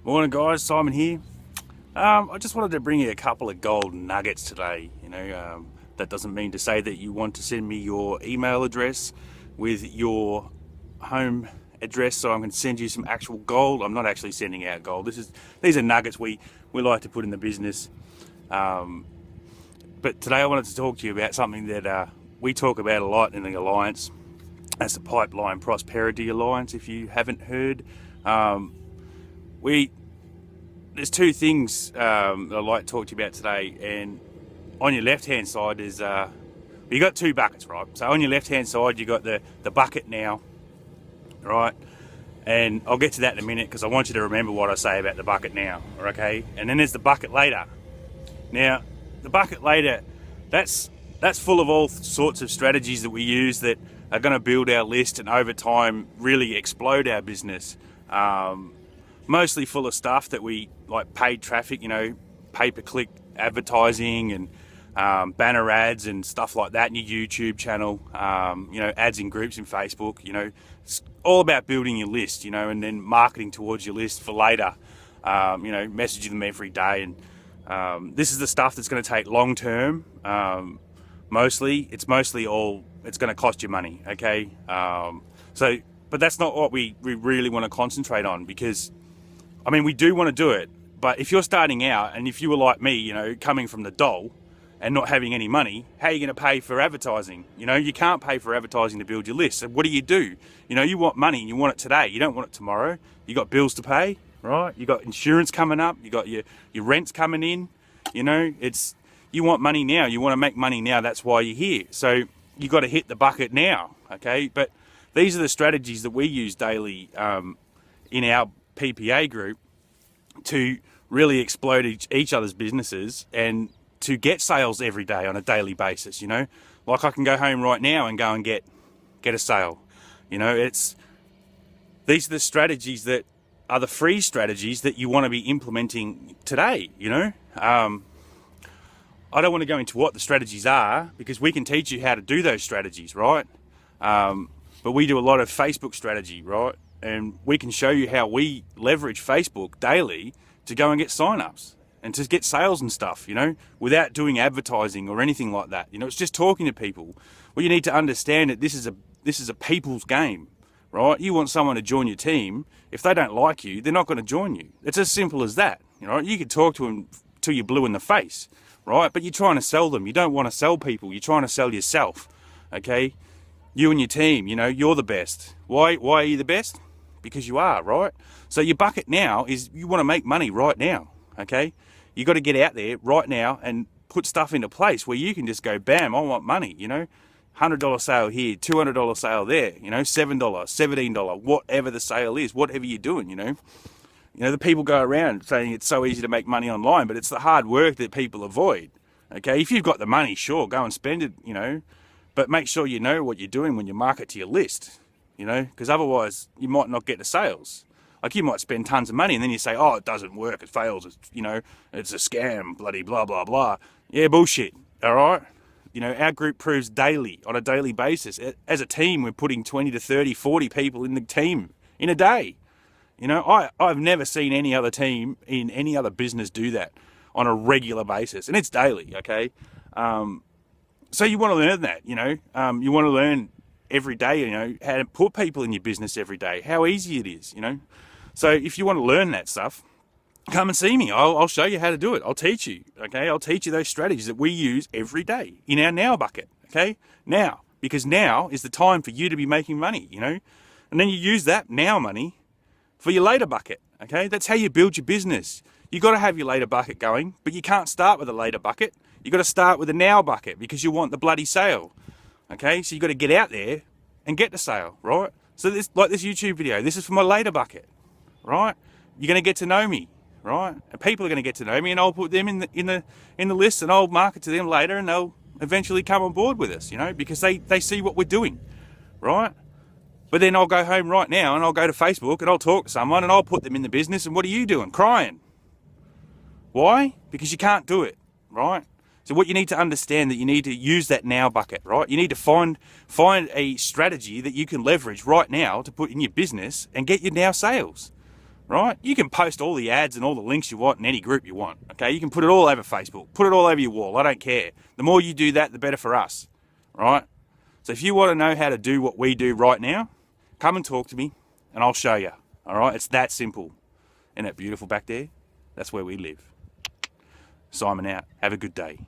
Morning, guys. Simon here. I just wanted to bring you a couple of gold nuggets today. That doesn't mean to say that you want to send me your email address with your home address so I can send you some actual gold. I'm not actually sending out gold. These are nuggets we like to put in the business. But today I wanted to talk to you about something that we talk about a lot in the Alliance. That's the Pipeline Prosperity Alliance. If you haven't heard, there's two things that I'd like to talk to you about today. And on your left hand side is you got two buckets, right? So on your left hand side you got the bucket now, right? And I'll get to that in a minute because I want you to remember what I say about the bucket now, okay? And then there's the bucket later. Now the bucket later, that's full of all sorts of strategies that we use that are going to build our list and over time really explode our business. Mostly full of stuff that we like paid traffic, pay-per-click advertising and banner ads and stuff like that in your YouTube channel, ads in groups in Facebook, it's all about building your list, and then marketing towards your list for later, messaging them every day. And this is the stuff that's going to take long term. It's going to cost you money, okay? But that's not what we really want to concentrate on because, we do want to do it, but if you're starting out and if you were like me, coming from the dole and not having any money, how are you going to pay for advertising? You can't pay for advertising to build your list. So what do? You want money and you want it today. You don't want it tomorrow. You got bills to pay, right? You got insurance coming up. You got your rents coming in. You want money now. You want to make money now. That's why you're here. So you got to hit the bucket now, okay? But these are the strategies that we use daily in our PPA group to really explode each other's businesses and to get sales every day on a daily basis. Like I can go home right now and go and get a sale. These are the strategies that are the free strategies that you want to be implementing today. I don't want to go into what the strategies are because we can teach you how to do those strategies, right? But we do a lot of Facebook strategy, right? And we can show you how we leverage Facebook daily to go and get signups and to get sales and stuff, without doing advertising or anything like that. It's just talking to people. Well, you need to understand that this is a people's game, right? You want someone to join your team. If they don't like you, they're not going to join you. It's as simple as that. You can talk to them till you're blue in the face, right? But you're trying to sell them. You don't want to sell people. You're trying to sell yourself, okay? You and your team, you're the best. Why are you the best? Because you are, right? So your bucket now is you want to make money right now, okay? You got to get out there right now and put stuff into place where you can just go, bam, I want money, $100 sale here, $200 sale there, $7, $17, whatever the sale is, whatever you're doing, the people go around saying it's so easy to make money online, but it's the hard work that people avoid, okay? If you've got the money, sure, go and spend it, but make sure you know what you're doing when you market to your list, because otherwise you might not get the sales. Like you might spend tons of money and then you say, oh, it doesn't work, it fails, it's a scam, bloody blah, blah, blah. Yeah, bullshit, all right? Our group proves daily, on a daily basis. As a team, we're putting 20 to 30, 40 people in the team in a day. I've never seen any other team in any other business do that on a regular basis, and it's daily, okay? So you want to learn that, you want to learn every day, how to put people in your business every day, how easy it is, So if you want to learn that stuff, come and see me. I'll show you how to do it. I'll teach you, okay? I'll teach you those strategies that we use every day in our now bucket, okay? Now, because now is the time for you to be making money, And then you use that now money for your later bucket, okay? That's how you build your business. You got to have your later bucket going, but you can't start with a later bucket. You got to start with a now bucket because you want the bloody sale, okay? So you got to get out there and get the sale, right? So this YouTube video, this is for my later bucket, right? You're going to get to know me, right? And people are going to get to know me, and I'll put them in the list, and I'll market to them later, and they'll eventually come on board with us, because they see what we're doing, right? But then I'll go home right now, and I'll go to Facebook, and I'll talk to someone, and I'll put them in the business, and what are you doing? Crying. Why? Because you can't do it, right? So what you need to understand that you need to use that now bucket, right? You need to find a strategy that you can leverage right now to put in your business and get your now sales, right? You can post all the ads and all the links you want in any group you want, okay? You can put it all over Facebook, put it all over your wall. I don't care. The more you do that, the better for us, right? So if you want to know how to do what we do right now, come and talk to me and I'll show you, all right? It's that simple. Isn't that beautiful back there? That's where we live. Simon out. Have a good day.